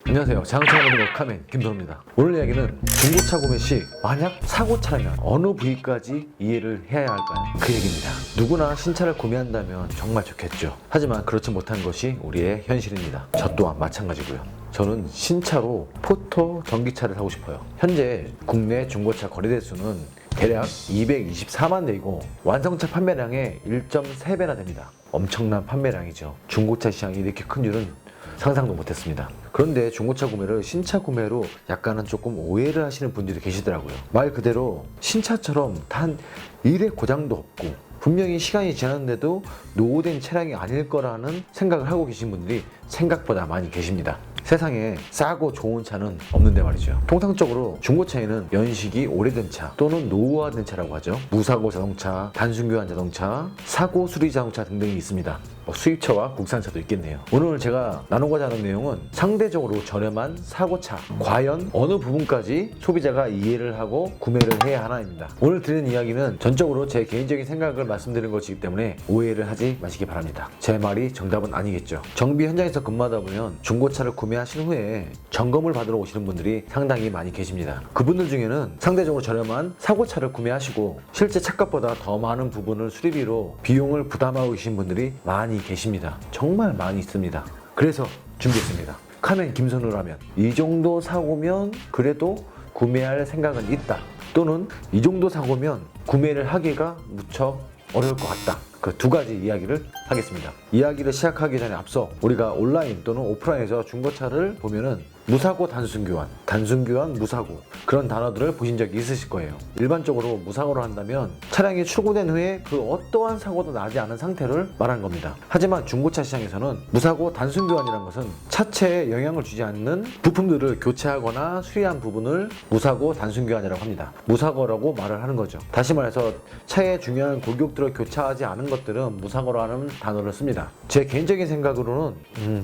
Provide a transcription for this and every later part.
안녕하세요. 자동차 모든 것 카멘 김선호입니다. 오늘 이야기는 중고차 구매 시 만약 사고차라면 어느 부위까지 이해를 해야 할까요? 그 얘기입니다. 누구나 신차를 구매한다면 정말 좋겠죠. 하지만 그렇지 못한 것이 우리의 현실입니다. 저 또한 마찬가지고요. 저는 신차로 포터 전기차를 사고 싶어요. 현재 국내 중고차 거래 대수는 대략 224만 대이고 완성차 판매량의 1.3배나 됩니다. 엄청난 판매량이죠. 중고차 시장이 이렇게 큰 줄은 상상도 못했습니다. 그런데 중고차 구매를 신차 구매로 약간은 조금 오해를 하시는 분들이 계시더라고요. 말 그대로 신차처럼 단 1의 고장도 없고 분명히 시간이 지났는데도 노후된 차량이 아닐 거라는 생각을 하고 계신 분들이 생각보다 많이 계십니다. 세상에 싸고 좋은 차는 없는데 말이죠. 통상적으로 중고차에는 연식이 오래된 차 또는 노후화된 차라고 하죠. 무사고 자동차, 단순교환 자동차, 사고 수리 자동차 등등이 있습니다. 수입차와 국산차도 있겠네요. 오늘 제가 나누고자 하는 내용은 상대적으로 저렴한 사고차, 과연 어느 부분까지 소비자가 이해를 하고 구매를 해야 하나입니다. 오늘 드리는 이야기는 전적으로 제 개인적인 생각을 말씀드리는 것이기 때문에 오해를 하지 마시기 바랍니다. 제 말이 정답은 아니겠죠. 정비 현장에서 근무하다 보면 중고차를 구매하신 후에 점검을 받으러 오시는 분들이 상당히 많이 계십니다. 그분들 중에는 상대적으로 저렴한 사고차를 구매하시고 실제 차값보다 더 많은 부분을 수리비로 비용을 부담하고 계신 분들이 많이 계십니다. 정말 많이 있습니다. 그래서 준비했습니다. 카멘 김선우라면 이 정도 사고면 그래도 구매할 생각은 있다, 또는 이 정도 사고면 구매를 하기가 무척 어려울 것 같다. 그 두 가지 이야기를 하겠습니다. 이야기를 시작하기 전에 앞서 우리가 온라인 또는 오프라인에서 중고차를 보면은 무사고 단순교환, 단순교환 무사고 그런 단어들을 보신 적이 있으실 거예요. 일반적으로 무사고를 한다면 차량이 출고된 후에 그 어떠한 사고도 나지 않은 상태를 말하는 겁니다. 하지만 중고차 시장에서는 무사고 단순교환이라는 것은 차체에 영향을 주지 않는 부품들을 교체하거나 수리한 부분을 무사고 단순교환이라고 합니다. 무사고라고 말을 하는 거죠. 다시 말해서 차의 중요한 골격들을 교체하지 않은 것들은 무사고라는 단어를 씁니다. 제 개인적인 생각으로는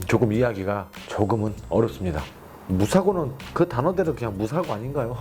조금 이해하기가 조금은 어렵습니다. 무사고는 그 단어대로 그냥 무사고 아닌가요?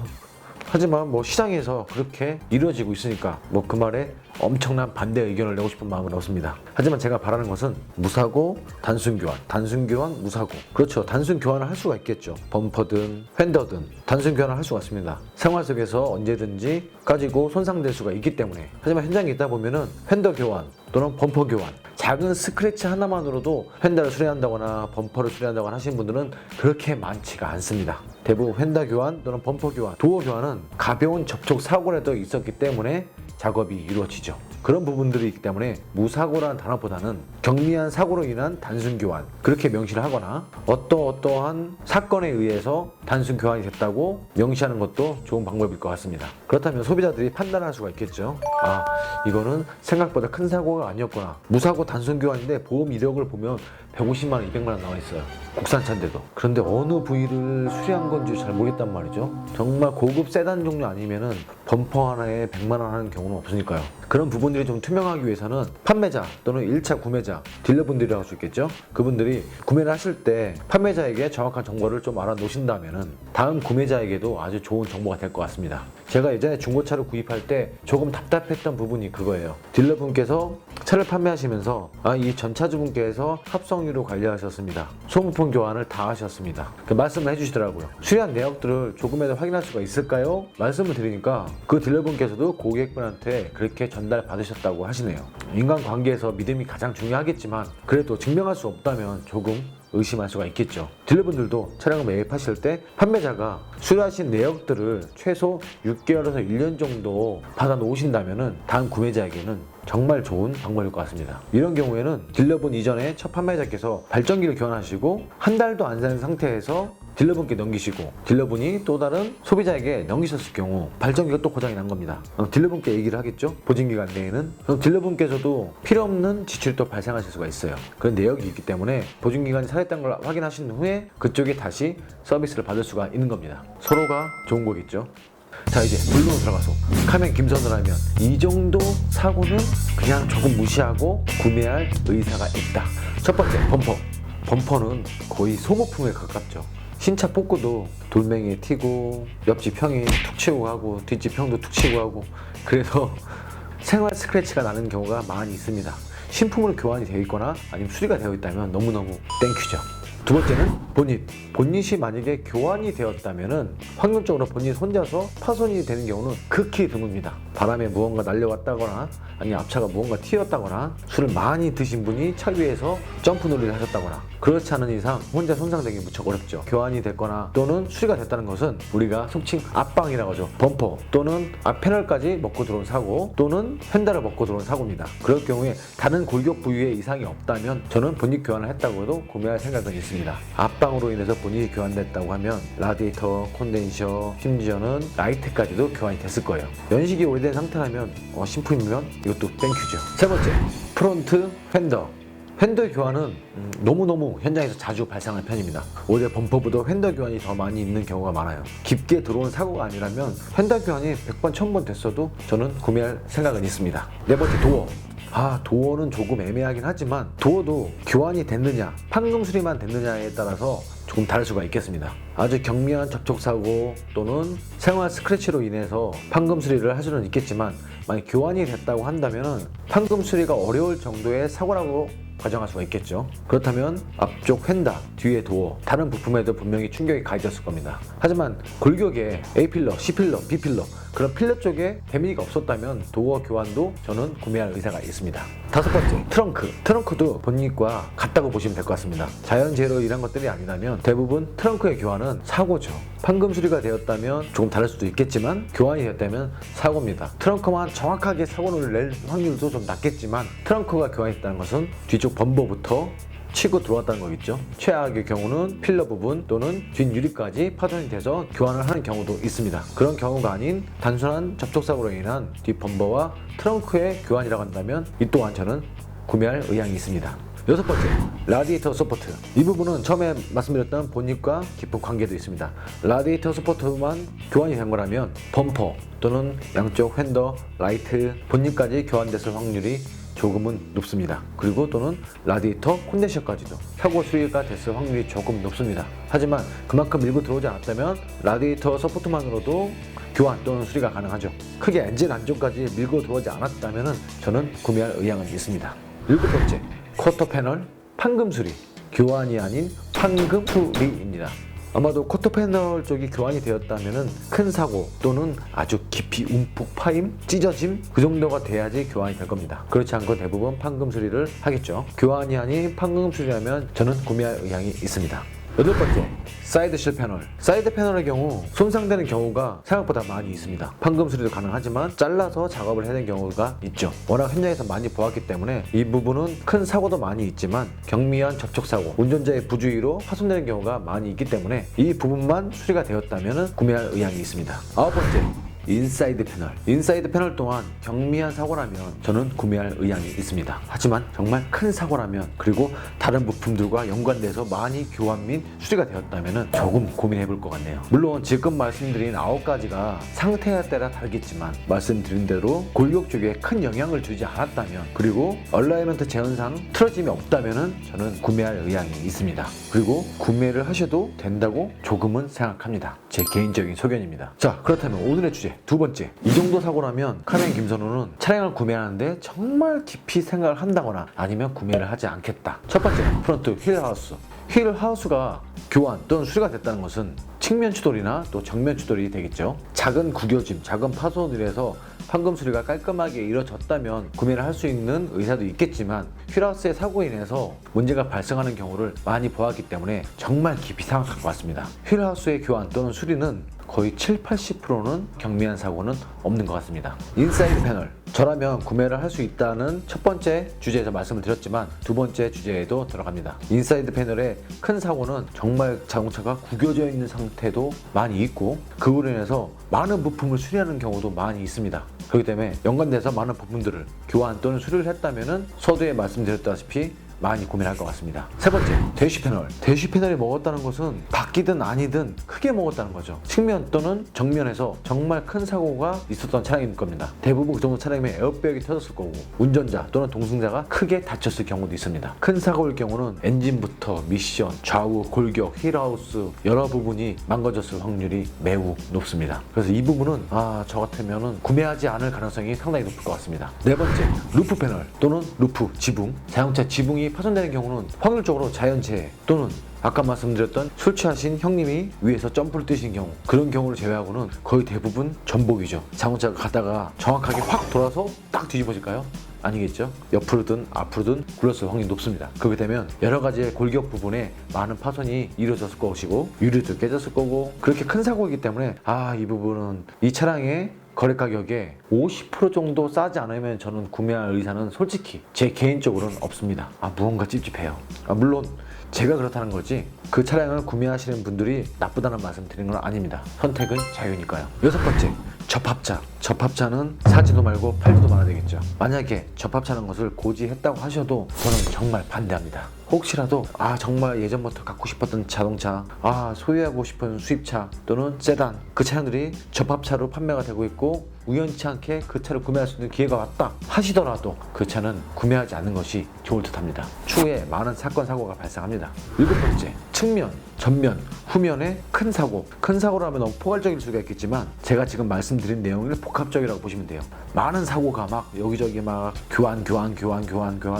하지만 시장에서 그렇게 이루어지고 있으니까 그 말에 엄청난 반대 의견을 내고 싶은 마음은 없습니다. 하지만 제가 바라는 것은 무사고 단순교환, 단순교환 무사고. 그렇죠. 단순교환을 할 수가 있겠죠. 범퍼든 휀더든 단순교환을 할 수가 있습니다. 생활 속에서 언제든지 까지고 손상될 수가 있기 때문에. 하지만 현장에 있다 보면은 휀더 교환 또는 범퍼 교환, 작은 스크래치 하나만으로도 휀더를 수리한다거나 범퍼를 수리한다거나 하시는 분들은 그렇게 많지가 않습니다. 대부분 휀더 교환 또는 범퍼 교환, 도어 교환은 가벼운 접촉 사고라도 있었기 때문에 작업이 이루어지죠. 그런 부분들이 있기 때문에 무사고라는 단어보다는 경미한 사고로 인한 단순 교환, 그렇게 명시를 하거나 어떠한 사건에 의해서 단순 교환이 됐다고 명시하는 것도 좋은 방법일 것 같습니다. 그렇다면 소비자들이 판단할 수가 있겠죠. 아, 이거는 생각보다 큰 사고가 아니었구나. 무사고 단순 교환인데 보험 이력을 보면 150만 원, 200만 원 나와 있어요. 국산차인데도. 그런데 어느 부위를 수리한 건지 잘 모르겠단 말이죠. 정말 고급 세단 종류 아니면은 범퍼 하나에 100만 원 하는 경우는 없으니까요. 그런 부분들이 좀 투명하기 위해서는 판매자 또는 1차 구매자, 딜러분들이라고 할 수 있겠죠. 그분들이 구매를 하실 때 판매자에게 정확한 정보를 좀 알아놓으신다면은 다음 구매자에게도 아주 좋은 정보가 될 것 같습니다. 제가 예전에 중고차를 구입할 때 조금 답답했던 부분이 그거예요. 딜러분께서 차를 판매하시면서 이 전차주분께서 합성유로 관리하셨습니다. 소모품 교환을 다 하셨습니다. 그 말씀을 해주시더라고요. 수리한 내역들을 조금이라도 확인할 수가 있을까요? 말씀을 드리니까 그 딜러분께서도 고객분한테 그렇게 전달받으셨다고 하시네요. 인간관계에서 믿음이 가장 중요하겠지만 그래도 증명할 수 없다면 조금 의심할 수가 있겠죠. 딜러분들도 차량을 매입하실 때 판매자가 수리하신 내역들을 최소 6개월에서 1년 정도 받아 놓으신다면 다음 구매자에게는 정말 좋은 방법일 것 같습니다. 이런 경우에는 딜러분 이전에 첫 판매자께서 발전기를 교환하시고 한 달도 안 산 상태에서 딜러분께 넘기시고 딜러분이 또 다른 소비자에게 넘기셨을 경우 발전기가 또 고장이 난 겁니다. 딜러분께 얘기를 하겠죠. 보증기간 내에는. 그럼 딜러분께서도 필요 없는 지출이 또 발생하실 수가 있어요. 그런 내역이 있기 때문에 보증기간이 살아있다는 걸 확인하신 후에 그쪽에 다시 서비스를 받을 수가 있는 겁니다. 서로가 좋은 거겠죠. 자, 이제 본론으로 들어가서 카멘 김선우라면 이 정도 사고는 그냥 조금 무시하고 구매할 의사가 있다. 첫 번째, 범퍼. 범퍼는 거의 소모품에 가깝죠. 신차 포크도 돌멩이에 튀고 옆집 형이 툭 치고 가고 뒷집 형도 툭 치고 가고, 그래서 생활 스크래치가 나는 경우가 많이 있습니다. 신품으로 교환이 되어 있거나 아니면 수리가 되어 있다면 너무너무 땡큐죠. 두 번째는 본닛이 만약에 교환이 되었다면은 확률적으로 본닛 혼자서 파손이 되는 경우는 극히 드뭅니다. 바람에 무언가 날려왔다거나 아니 앞차가 무언가 튀었다거나 술을 많이 드신 분이 차 위에서 점프 놀이를 하셨다거나 그렇지 않은 이상 혼자 손상되기 무척 어렵죠. 교환이 됐거나 또는 수리가 됐다는 것은 우리가 속칭 앞방이라고 하죠. 범퍼 또는 앞 패널까지 먹고 들어온 사고 또는 휀다를 먹고 들어온 사고입니다. 그럴 경우에 다른 골격 부위에 이상이 없다면 저는 본닛 교환을 했다고 해도 구매할 생각은 있습니다. 앞방으로 인해서 본닛이 교환됐다고 하면 라디에이터, 콘덴셔, 심지어는 라이트까지도 교환이 됐을 거예요. 연식이 오래된 상태라면 신품이면 이것도 땡큐죠. 세 번째, 프론트 휀더 교환은 너무너무 현장에서 자주 발생하는 편입니다. 오히려 범퍼보다 휀더 교환이 더 많이 있는 경우가 많아요. 깊게 들어온 사고가 아니라면 휀더 교환이 100번, 1000번 됐어도 저는 구매할 생각은 있습니다. 네 번째, 도어는 조금 애매하긴 하지만 도어도 교환이 됐느냐, 판금 수리만 됐느냐에 따라서 조금 다를 수가 있겠습니다. 아주 경미한 접촉사고 또는 생활 스크래치로 인해서 판금 수리를 할 수는 있겠지만 만약 교환이 됐다고 한다면 판금 수리가 어려울 정도의 사고라고 가정할 수가 있겠죠. 그렇다면 앞쪽 휀다, 뒤에 도어, 다른 부품에도 분명히 충격이 가해졌을 겁니다. 하지만 골격에 A필러, C필러, B필러 그런 필러 쪽에 데미지가 없었다면 도어 교환도 저는 구매할 의사가 있습니다. 다섯 번째, 트렁크도 본닛과 같다고 보시면 될 것 같습니다. 자연재해로 일한 것들이 아니라면 대부분 트렁크의 교환은 사고죠. 판금 수리가 되었다면 조금 다를 수도 있겠지만 교환이 되었다면 사고입니다. 트렁크만 정확하게 사고를 낼 확률도 좀 낮겠지만 트렁크가 교환이 됐다는 것은 뒤쪽 범버부터 치고 들어왔다는 거겠죠. 최악의 경우는 필러 부분 또는 뒷유리까지 파손이 돼서 교환을 하는 경우도 있습니다. 그런 경우가 아닌 단순한 접촉사고로 인한 뒷범버와 트렁크의 교환이라고 한다면 이 또한 저는 구매할 의향이 있습니다. 여섯 번째, 라디에이터 서포트. 이 부분은 처음에 말씀드렸던 본닛과 깊은 관계도 있습니다. 라디에이터 서포트만 교환이 된 거라면 범퍼 또는 양쪽 휀더, 라이트, 본닛까지 교환됐을 확률이 조금은 높습니다. 그리고 또는 라디에이터, 콘덴셔까지도 사고 수리가 됐을 확률이 조금 높습니다. 하지만 그만큼 밀고 들어오지 않았다면 라디에이터 서포트만으로도 교환 또는 수리가 가능하죠. 크게 엔진 안쪽까지 밀고 들어오지 않았다면 저는 구매할 의향은 있습니다. 일곱 번째, 쿼터 패널 판금 수리. 교환이 아닌 판금 수리입니다. 아마도 쿼터 패널 쪽이 교환이 되었다면 큰 사고 또는 아주 깊이 움푹 파임, 찢어짐 그 정도가 돼야지 교환이 될 겁니다. 그렇지 않고 대부분 판금 수리를 하겠죠. 교환이 아닌 판금 수리라면 저는 구매할 의향이 있습니다. 여덟 번째, 사이드실 패널. 사이드 패널의 경우 손상되는 경우가 생각보다 많이 있습니다. 판금 수리도 가능하지만 잘라서 작업을 해야 되는 경우가 있죠. 워낙 현장에서 많이 보았기 때문에 이 부분은 큰 사고도 많이 있지만 경미한 접촉사고, 운전자의 부주의로 파손되는 경우가 많이 있기 때문에 이 부분만 수리가 되었다면 구매할 의향이 있습니다. 아홉 번째, 인사이드 패널 또한 경미한 사고라면 저는 구매할 의향이 있습니다. 하지만 정말 큰 사고라면 그리고 다른 부품들과 연관돼서 많이 교환 및 수리가 되었다면 조금 고민해 볼 것 같네요. 물론 지금 말씀드린 9가지가 상태에 따라 다르겠지만 말씀드린 대로 골격 쪽에 큰 영향을 주지 않았다면 그리고 얼라이먼트 제한상 틀어짐이 없다면 저는 구매할 의향이 있습니다. 그리고 구매를 하셔도 된다고 조금은 생각합니다. 제 개인적인 소견입니다. 자, 그렇다면 오늘의 주제 두 번째, 이 정도 사고라면 카멘 김선우는 차량을 구매하는데 정말 깊이 생각을 한다거나 아니면 구매를 하지 않겠다. 첫 번째, 프론트 휠하우스가 교환 또는 수리가 됐다는 것은 측면 추돌이나 또 정면 추돌이 되겠죠. 작은 구겨짐, 작은 파손을 해서 판금 수리가 깔끔하게 이루어졌다면 구매를 할 수 있는 의사도 있겠지만 휠하우스의 사고로 인해서 문제가 발생하는 경우를 많이 보았기 때문에 정말 깊이 생각할 것 같습니다. 휠하우스의 교환 또는 수리는 거의 70-80%는 경미한 사고는 없는 것 같습니다. 인사이드 패널, 저라면 구매를 할 수 있다는 첫 번째 주제에서 말씀을 드렸지만 두 번째 주제에도 들어갑니다. 인사이드 패널의 큰 사고는 정말 자동차가 구겨져 있는 상태도 많이 있고 그로 인해서 많은 부품을 수리하는 경우도 많이 있습니다. 그렇기 때문에 연관돼서 많은 부품들을 교환 또는 수리를 했다면 서두에 말씀드렸다시피 많이 고민할 것 같습니다. 세 번째, 대쉬 패널이 먹었다는 것은 바뀌든 아니든 크게 먹었다는 거죠. 측면 또는 정면에서 정말 큰 사고가 있었던 차량일 겁니다. 대부분 그 정도 차량이면 에어백이 터졌을 거고 운전자 또는 동승자가 크게 다쳤을 경우도 있습니다. 큰 사고일 경우는 엔진부터 미션, 좌우, 골격, 휠하우스 여러 부분이 망가졌을 확률이 매우 높습니다. 그래서 이 부분은 저 같으면 구매하지 않을 가능성이 상당히 높을 것 같습니다. 네 번째, 루프 패널 또는 루프 지붕. 자동차 지붕이 파손되는 경우는 확률적으로 자연재해 또는 아까 말씀드렸던 술 취하신 형님이 위에서 점프를 뛰신 경우, 그런 경우를 제외하고는 거의 대부분 전복이죠. 자동차가 가다가 정확하게 확 돌아서 딱 뒤집어질까요? 아니겠죠. 옆으로든 앞으로든 굴렀을 확률이 높습니다. 그렇게 되면 여러 가지의 골격 부분에 많은 파손이 이루어졌을 것이고 유리도 깨졌을 거고, 그렇게 큰 사고이기 때문에 이 부분은 이 차량의 거래 가격에 50% 정도 싸지 않으면 저는 구매할 의사는 솔직히 제 개인적으로는 없습니다. 무언가 찝찝해요. 물론 제가 그렇다는 거지 그 차량을 구매하시는 분들이 나쁘다는 말씀 드리는 건 아닙니다. 선택은 자유니까요. 여섯 번째, 접합차. 접합차는 사지도 말고 팔지도 말아야 되겠죠. 만약에 접합차라는 것을 고지했다고 하셔도 저는 정말 반대합니다. 혹시라도 정말 예전부터 갖고 싶었던 자동차, 소유하고 싶은 수입차 또는 세단, 그 차량들이 접합차로 판매가 되고 있고 우연치 않게 그 차를 구매할 수 있는 기회가 왔다 하시더라도 그 차는 구매하지 않는 것이 좋을 듯 합니다. 추후에 많은 사건 사고가 발생합니다. 일곱 번째, 측면, 전면, 후면에 큰 사고. 큰 사고로 하면 너무 포괄적일 수가 있겠지만 제가 지금 말씀드린 내용을 복합적이라고 보시면 돼요. 많은 사고가 막 여기저기 막 교환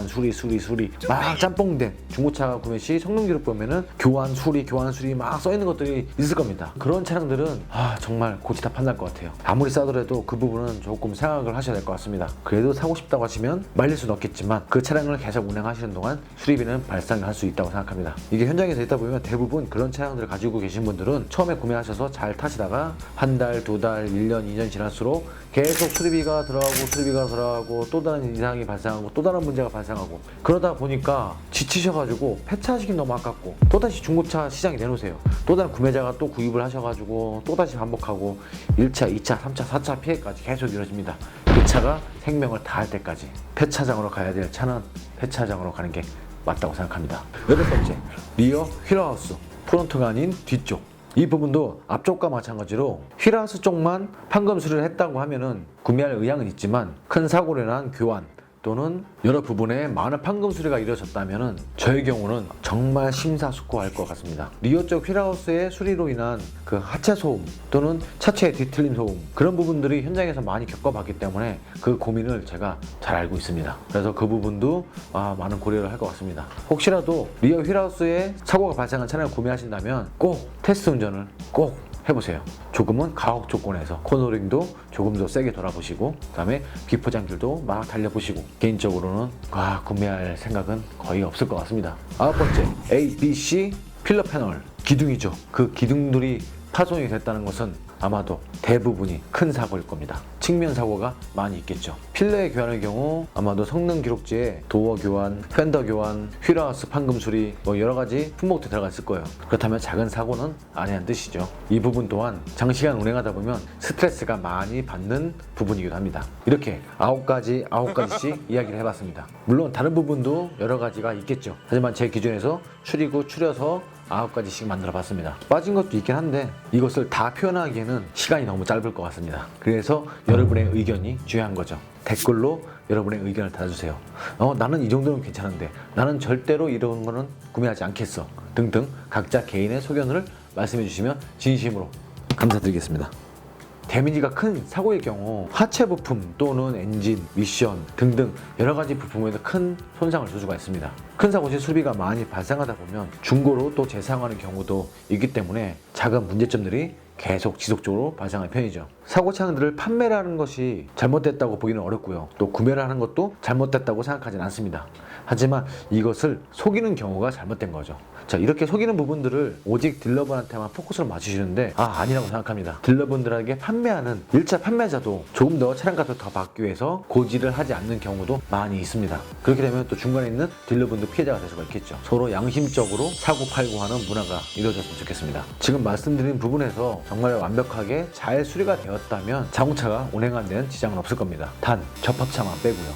수리 막 짬뽕된 중고차 구매 시 성능 기록 보면은 교환 수리 막 써있는 것들이 있을 겁니다. 그런 차량들은 정말 고치다 판날 것 같아요. 아무리 싸더라도 그 부분은 조금 생각을 하셔야 될 것 같습니다. 그래도 사고 싶다고 하시면 말릴 수는 없겠지만 그 차량을 계속 운행하시는 동안 수리비는 발생을 할 수 있다고 생각합니다. 이게 현장에서 있다 보면 대부분 그런 차량들을 가지고 계신 분들은 처음에 구매하셔서 잘 타시다가 한 달, 두 달, 1년, 2년 지날수록 계속 수리비가 들어가고 또 다른 이상이 발생하고 또 다른 문제가 발생하고, 그러다 보니까 지치셔가지고 폐차하시긴 너무 아깝고 또다시 중고차 시장에 내놓으세요. 또 다른 구매자가 또 구입을 하셔가지고 또다시 반복하고 1차, 2차, 3차, 4차 피해까지 계속 이루어집니다. 그 차가 생명을 다할 때까지 폐차장으로 가야 될 차는 폐차장으로 가는 게 맞다고 생각합니다. 여덟 번째, 리어 휠하우스. 프론트가 아닌 뒤쪽. 이 부분도 앞쪽과 마찬가지로 휠하우스 쪽만 판금 수리를 했다고 하면은 구매할 의향은 있지만 큰 사고로 인한 교환 또는 여러 부분에 많은 판금 수리가 이루어졌다면은 저의 경우는 정말 심사숙고할 것 같습니다. 리어 쪽 휠하우스의 수리로 인한 그 하체 소음 또는 차체의 뒤틀림 소음, 그런 부분들이 현장에서 많이 겪어봤기 때문에 그 고민을 제가 잘 알고 있습니다. 그래서 그 부분도 많은 고려를 할 것 같습니다. 혹시라도 리어 휠하우스에 사고가 발생한 차량을 구매하신다면 꼭 테스트 운전을 꼭 해보세요. 조금은 가혹 조건에서 코너링도 조금 더 세게 돌아보시고, 그 다음에 비포장줄도 막 달려보시고, 개인적으로는 구매할 생각은 거의 없을 것 같습니다. 아홉 번째, A, B, C 필러 패널. 기둥이죠. 그 기둥들이 파손이 됐다는 것은 아마도 대부분이 큰 사고일 겁니다. 측면 사고가 많이 있겠죠. 필러의 교환의 경우 아마도 성능 기록지에 도어 교환, 팬더 교환, 휠하우스 판금 수리 여러 가지 품목도 들어가 있을 거예요. 그렇다면 작은 사고는 아니란 뜻이죠. 이 부분 또한 장시간 운행하다 보면 스트레스가 많이 받는 부분이기도 합니다. 이렇게 9가지씩 이야기를 해봤습니다. 물론 다른 부분도 여러 가지가 있겠죠. 하지만 제 기준에서 추려서 9가지씩 만들어 봤습니다. 빠진 것도 있긴 한데 이것을 다 표현하기에는 시간이 너무 짧을 것 같습니다. 그래서 여러분의 의견이 중요한 거죠. 댓글로 여러분의 의견을 달아주세요. 나는 이 정도는 괜찮은데, 나는 절대로 이런 거는 구매하지 않겠어 등등 각자 개인의 소견을 말씀해 주시면 진심으로 감사드리겠습니다. 데미지가 큰 사고의 경우 하체 부품 또는 엔진, 미션 등등 여러 가지 부품에도 큰 손상을 줄 수가 있습니다. 큰 사고 시 수리비가 많이 발생하다 보면 중고로 또 재사용하는 경우도 있기 때문에 작은 문제점들이 계속 지속적으로 발생하는 편이죠. 사고 차량들을 판매를 하는 것이 잘못됐다고 보기는 어렵고요. 또 구매를 하는 것도 잘못됐다고 생각하지는 않습니다. 하지만 이것을 속이는 경우가 잘못된 거죠. 자, 이렇게 속이는 부분들을 오직 딜러분한테만 포커스를 맞추시는데 아니라고 생각합니다. 딜러분들에게 판매하는 1차 판매자도 조금 더 차량값을 더 받기 위해서 고지를 하지 않는 경우도 많이 있습니다. 그렇게 되면 또 중간에 있는 딜러분도 피해자가 될 수가 있겠죠. 서로 양심적으로 사고 팔고 하는 문화가 이루어졌으면 좋겠습니다. 지금 말씀드린 부분에서 정말 완벽하게 잘 수리가 되었다면 자동차가 운행하는 데는 지장은 없을 겁니다. 단 접합차만 빼고요.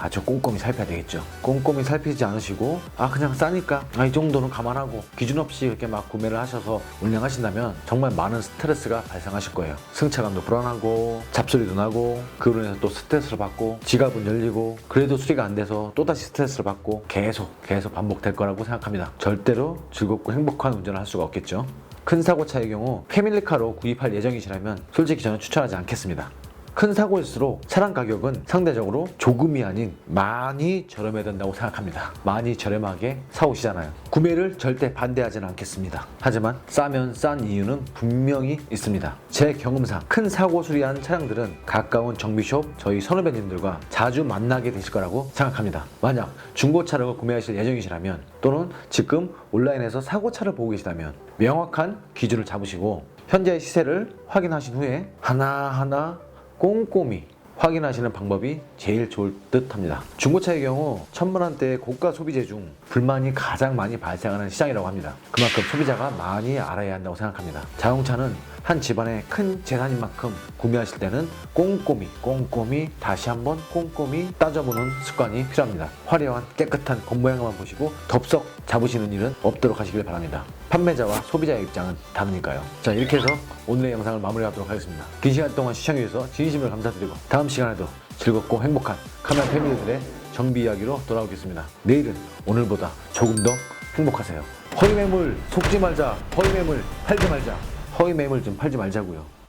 아주 꼼꼼히 살펴야 되겠죠. 꼼꼼히 살피지 않으시고 그냥 싸니까 이 정도는 감안하고 기준 없이 이렇게 막 구매를 하셔서 운행하신다면 정말 많은 스트레스가 발생하실 거예요. 승차감도 불안하고 잡소리도 나고, 그로 인해서 또 스트레스를 받고 지갑은 열리고, 그래도 수리가 안 돼서 또다시 스트레스를 받고 계속 반복될 거라고 생각합니다. 절대로 즐겁고 행복한 운전을 할 수가 없겠죠. 큰 사고차의 경우 패밀리카로 구입할 예정이시라면 솔직히 저는 추천하지 않겠습니다. 큰 사고일수록 차량 가격은 상대적으로 조금이 아닌 많이 저렴해야 된다고 생각합니다. 많이 저렴하게 사오시잖아요. 구매를 절대 반대하지는 않겠습니다. 하지만 싸면 싼 이유는 분명히 있습니다. 제 경험상 큰 사고 수리한 차량들은 가까운 정비숍 저희 선후배님들과 자주 만나게 되실 거라고 생각합니다. 만약 중고차를 구매하실 예정이시라면 또는 지금 온라인에서 사고차를 보고 계시다면 명확한 기준을 잡으시고 현재 시세를 확인하신 후에 하나하나 꼼꼼히 확인하시는 방법이 제일 좋을 듯 합니다. 중고차의 경우 1,000만 원대의 고가 소비재 중 불만이 가장 많이 발생하는 시장이라고 합니다. 그만큼 소비자가 많이 알아야 한다고 생각합니다. 자동차는 한 집안의 큰 재산인 만큼 구매하실 때는 꼼꼼히 다시 한번 꼼꼼히 따져보는 습관이 필요합니다. 화려한 깨끗한 겉모양만 보시고 덥석 잡으시는 일은 없도록 하시길 바랍니다. 판매자와 소비자의 입장은 다르니까요. 자, 이렇게 해서 오늘의 영상을 마무리하도록 하겠습니다. 긴 시간 동안 시청해주셔서 진심으로 감사드리고 다음 시간에도 즐겁고 행복한 카메라 패밀리들의 정비 이야기로 돌아오겠습니다. 내일은 오늘보다 조금 더 행복하세요. 허위 매물 속지 말자. 허위 매물 팔지 말자. 허위 매물 좀 팔지 말자고요.